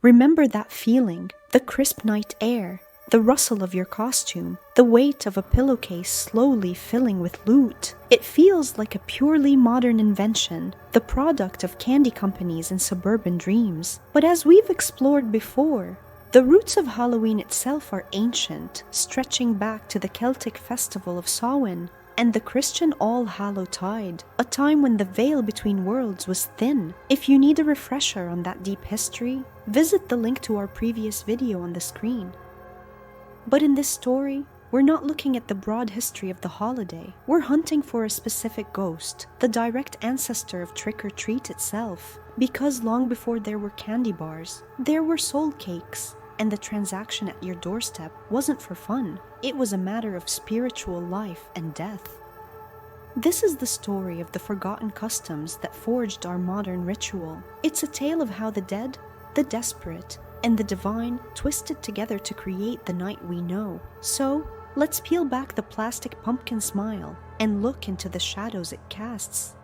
Remember that feeling, the crisp night air, the rustle of your costume, the weight of a pillowcase slowly filling with loot. It feels like a purely modern invention, the product of candy companies and suburban dreams. But as we've explored before, the roots of Halloween itself are ancient, stretching back to the Celtic festival of Samhain and the Christian All-Hallow-Tide, a time when the veil between worlds was thin. If you need a refresher on that deep history, visit the link to our previous video on the screen. But in this story, we're not looking at the broad history of the holiday. We're hunting for a specific ghost, the direct ancestor of trick-or-treat itself. Because long before there were candy bars, there were soul cakes, and the transaction at your doorstep wasn't for fun. It was a matter of spiritual life and death. This is the story of the forgotten customs that forged our modern ritual. It's a tale of how the dead, the desperate, and the divine twisted together to create the night we know. So, let's peel back the plastic pumpkin smile and look into the shadows it casts.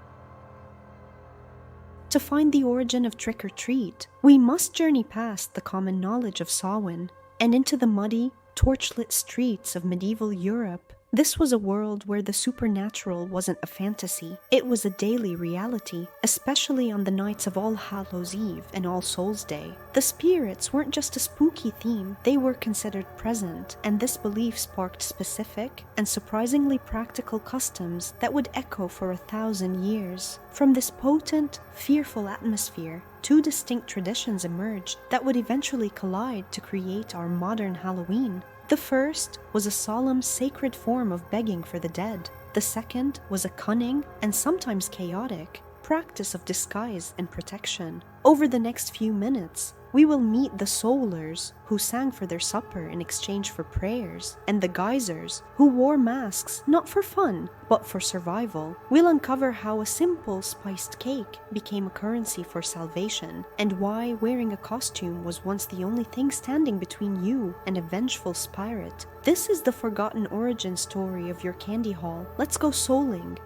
To find the origin of trick-or-treat, we must journey past the common knowledge of Samhain and into the muddy, torchlit streets of medieval Europe. This was a world where the supernatural wasn't a fantasy, it was a daily reality, especially on the nights of All Hallows Eve and All Souls Day. The spirits weren't just a spooky theme, they were considered present, and this belief sparked specific and surprisingly practical customs that would echo for 1,000 years. From this potent, fearful atmosphere, two distinct traditions emerged that would eventually collide to create our modern Halloween. The first was a solemn, sacred form of begging for the dead. The second was a cunning, and sometimes chaotic, practice of disguise and protection. Over the next few minutes, we will meet the soulers, who sang for their supper in exchange for prayers, and the guisers, who wore masks not for fun, but for survival. We'll uncover how a simple spiced cake became a currency for salvation, and why wearing a costume was once the only thing standing between you and a vengeful spirit. This is the forgotten origin story of your candy haul. Let's go souling.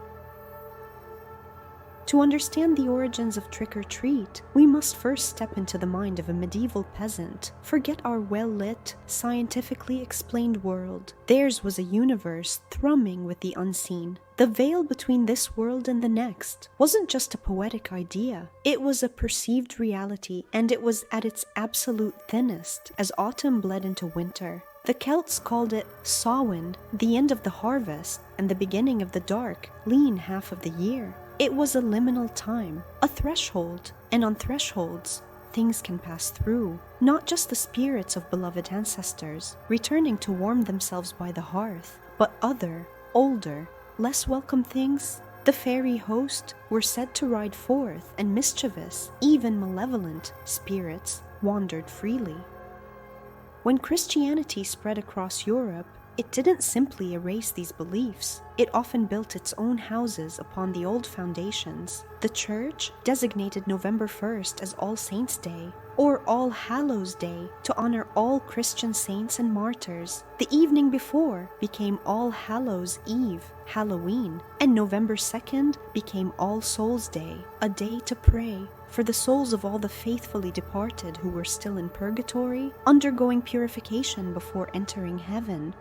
To understand the origins of trick-or-treat, we must first step into the mind of a medieval peasant. Forget our well-lit, scientifically explained world. Theirs was a universe thrumming with the unseen. The veil between this world and the next wasn't just a poetic idea. It was a perceived reality, and it was at its absolute thinnest as autumn bled into winter. The Celts called it Samhain, the end of the harvest, and the beginning of the dark, lean half of the year. It was a liminal time, a threshold, and on thresholds, things can pass through. Not just the spirits of beloved ancestors, returning to warm themselves by the hearth, but other, older, less welcome things. The fairy host were said to ride forth, and mischievous, even malevolent, spirits wandered freely. When Christianity spread across Europe, it didn't simply erase these beliefs. It often built its own houses upon the old foundations. The Church designated November 1st as All Saints' Day, or All Hallows' Day, to honor all Christian saints and martyrs. The evening before became All Hallows' Eve, Halloween, and November 2nd became All Souls' Day, a day to pray for the souls of all the faithfully departed who were still in purgatory, undergoing purification before entering heaven.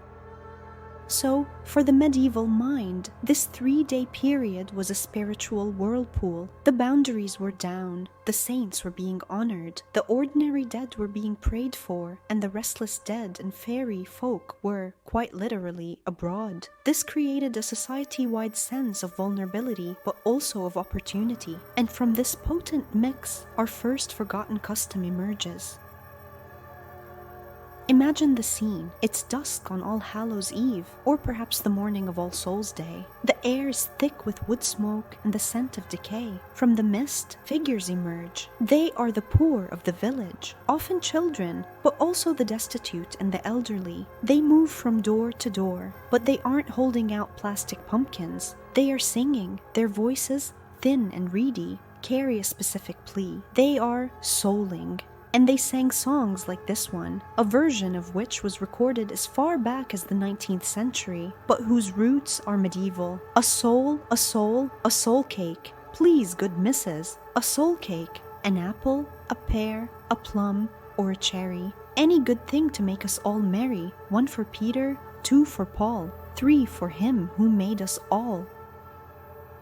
So, for the medieval mind, this 3-day period was a spiritual whirlpool. The boundaries were down, the saints were being honored, the ordinary dead were being prayed for, and the restless dead and fairy folk were, quite literally, abroad. This created a society-wide sense of vulnerability, but also of opportunity. And from this potent mix, our first forgotten custom emerges. Imagine the scene. It's dusk on All Hallows' Eve, or perhaps the morning of All Souls' Day. The air is thick with wood smoke and the scent of decay. From the mist, figures emerge. They are the poor of the village, often children, but also the destitute and the elderly. They move from door to door, but they aren't holding out plastic pumpkins. They are singing. Their voices, thin and reedy, carry a specific plea. They are souling. And they sang songs like this one, a version of which was recorded as far back as the 19th century, but whose roots are medieval. A soul, a soul, a soul cake. Please, good missus, a soul cake. An apple, a pear, a plum, or a cherry. Any good thing to make us all merry. 1 for Peter, 2 for Paul, 3 for him who made us all.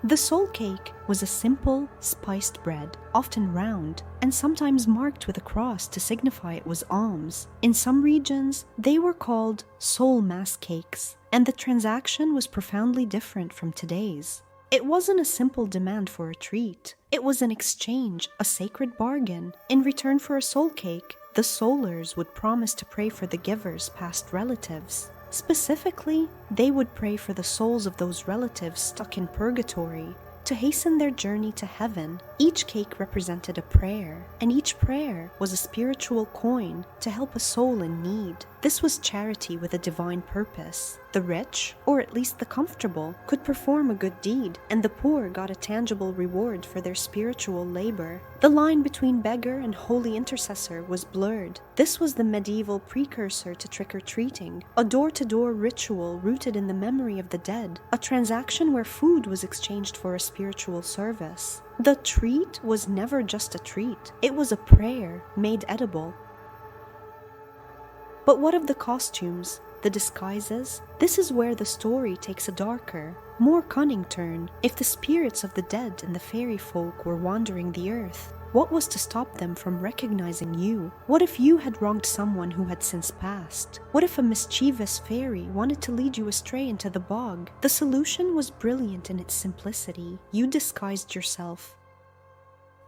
The soul cake was a simple, spiced bread, often round, and sometimes marked with a cross to signify it was alms. In some regions, they were called soul mass cakes, and the transaction was profoundly different from today's. It wasn't a simple demand for a treat. It was an exchange, a sacred bargain. In return for a soul cake, the soulers would promise to pray for the giver's past relatives. Specifically, they would pray for the souls of those relatives stuck in purgatory to hasten their journey to heaven. Each cake represented a prayer, and each prayer was a spiritual coin to help a soul in need. This was charity with a divine purpose. The rich, or at least the comfortable, could perform a good deed, and the poor got a tangible reward for their spiritual labor. The line between beggar and holy intercessor was blurred. This was the medieval precursor to trick-or-treating, a door-to-door ritual rooted in the memory of the dead, a transaction where food was exchanged for a spiritual service. The treat was never just a treat. It was a prayer made edible. But what of the costumes, the disguises? This is where the story takes a darker, more cunning turn. If the spirits of the dead and the fairy folk were wandering the earth, what was to stop them from recognizing you? What if you had wronged someone who had since passed? What if a mischievous fairy wanted to lead you astray into the bog? The solution was brilliant in its simplicity. You disguised yourself.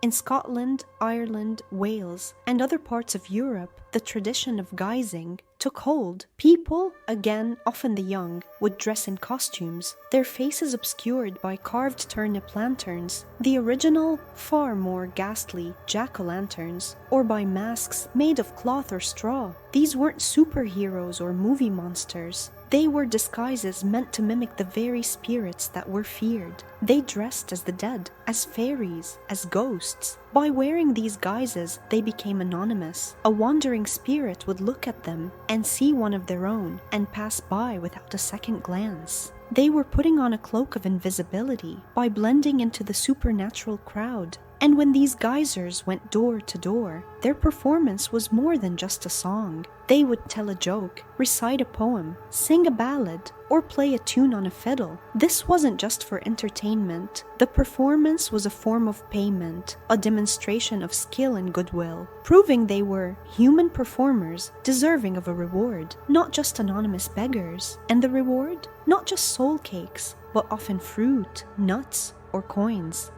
In Scotland, Ireland, Wales, and other parts of Europe, the tradition of guising took hold. People, again often the young, would dress in costumes, their faces obscured by carved turnip lanterns, the original, far more ghastly jack-o'-lanterns, or by masks made of cloth or straw. These weren't superheroes or movie monsters. They were disguises meant to mimic the very spirits that were feared. They dressed as the dead, as fairies, as ghosts. By wearing these guises, they became anonymous. A wandering spirit would look at them and see one of their own and pass by without a second glance. They were putting on a cloak of invisibility by blending into the supernatural crowd. And when these guisers went door to door, their performance was more than just a song. They would tell a joke, recite a poem, sing a ballad, or play a tune on a fiddle. This wasn't just for entertainment. The performance was a form of payment, a demonstration of skill and goodwill, proving they were human performers deserving of a reward, not just anonymous beggars. And the reward? Not just soul cakes, but often fruit, nuts, or coins.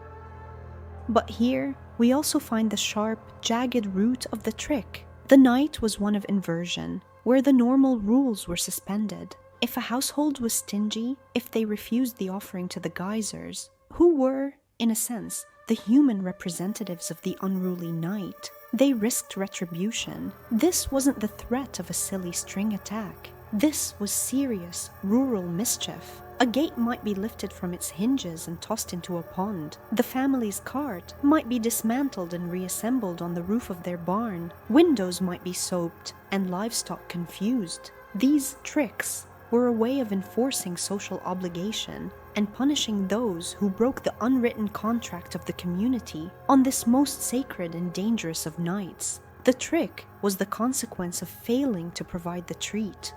But here, we also find the sharp, jagged root of the trick. The night was one of inversion, where the normal rules were suspended. If a household was stingy, if they refused the offering to the guisers, who were, in a sense, the human representatives of the unruly night, they risked retribution. This wasn't the threat of a silly string attack. This was serious, rural mischief. A gate might be lifted from its hinges and tossed into a pond. The family's cart might be dismantled and reassembled on the roof of their barn. Windows might be soaped and livestock confused. These tricks were a way of enforcing social obligation and punishing those who broke the unwritten contract of the community on this most sacred and dangerous of nights. The trick was the consequence of failing to provide the treat.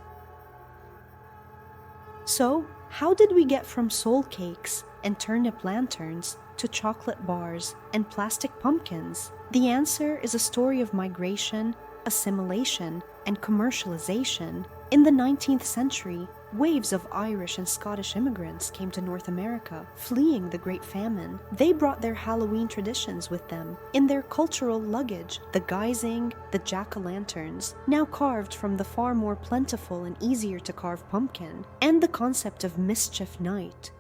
So, how did we get from soul cakes and turnip lanterns to chocolate bars and plastic pumpkins? The answer is a story of migration, assimilation, and commercialization. In the 19th century, waves of Irish and Scottish immigrants came to North America, fleeing the Great Famine. They brought their Halloween traditions with them. In their cultural luggage, the guising, the jack-o'-lanterns, now carved from the far more plentiful and easier to carve pumpkin, and the concept of mischief night.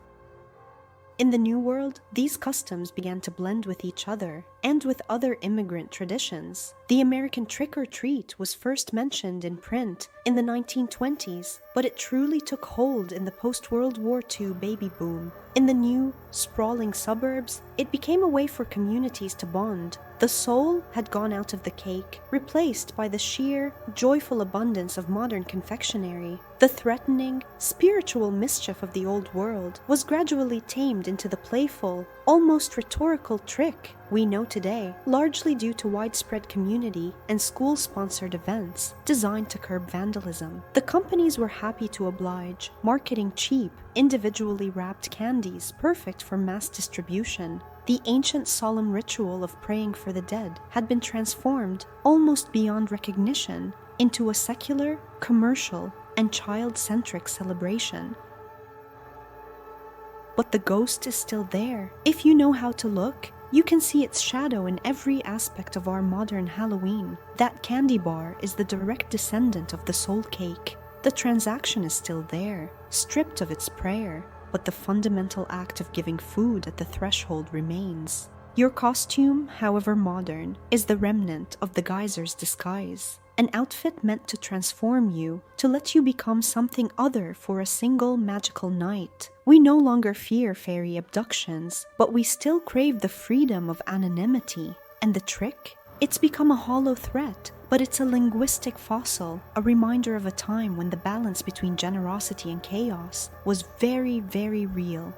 In the New World, these customs began to blend with each other and with other immigrant traditions. The American trick-or-treat was first mentioned in print in the 1920s, but it truly took hold in the post-World War II baby boom. In the new, sprawling suburbs, it became a way for communities to bond. The soul had gone out of the cake, replaced by the sheer, joyful abundance of modern confectionery. The threatening, spiritual mischief of the old world was gradually tamed into the playful, almost rhetorical trick we know today, largely due to widespread community and school-sponsored events designed to curb vandalism. The companies were happy to oblige, marketing cheap, individually wrapped candies perfect for mass distribution. The ancient solemn ritual of praying for the dead had been transformed, almost beyond recognition, into a secular, commercial, and child-centric celebration. But the ghost is still there. If you know how to look, you can see its shadow in every aspect of our modern Halloween. That candy bar is the direct descendant of the soul cake. The transaction is still there, stripped of its prayer, but the fundamental act of giving food at the threshold remains. Your costume, however modern, is the remnant of the geyser's disguise. An outfit meant to transform you, to let you become something other for a single magical night. We no longer fear fairy abductions, but we still crave the freedom of anonymity. And the trick? It's become a hollow threat, but it's a linguistic fossil, a reminder of a time when the balance between generosity and chaos was very, very real.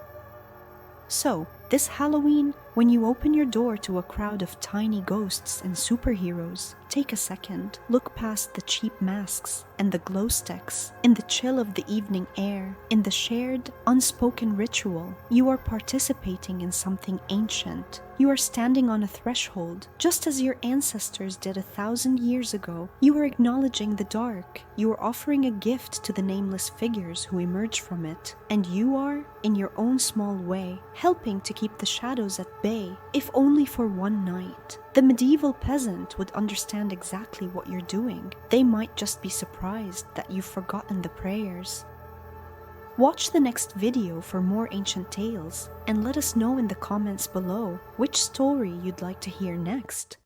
So, this Halloween, when you open your door to a crowd of tiny ghosts and superheroes, take a second, look past the cheap masks and the glow sticks. In the chill of the evening air, in the shared, unspoken ritual, you are participating in something ancient. You are standing on a threshold, just as your ancestors did 1,000 years ago. You are acknowledging the dark. You are offering a gift to the nameless figures who emerge from it. And you are, in your own small way, helping to keep the shadows at bay, if only for one night. The medieval peasant would understand exactly what you're doing. They might just be surprised that you've forgotten the prayers. Watch the next video for more ancient tales, and let us know in the comments below which story you'd like to hear next.